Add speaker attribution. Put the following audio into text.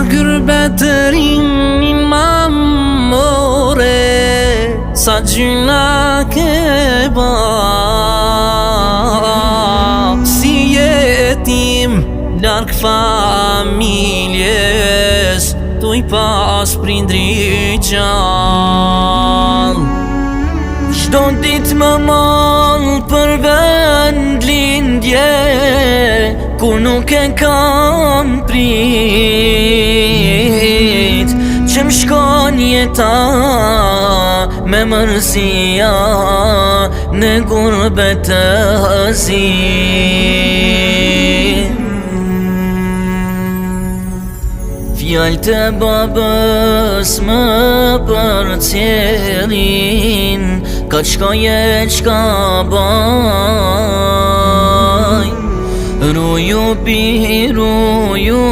Speaker 1: Gërbetërin ma more, sa gjyna ke ba. Si jetim larg familjes, tu i pas prindri gjall. Çdo dit më mall për vend lindje, ku nuk e kam prit, që m'shkon jeta me mërzia në gurbet të zi. Fjallë të babës më përcjellin, ka qka jet qka baj, ruju pi ruju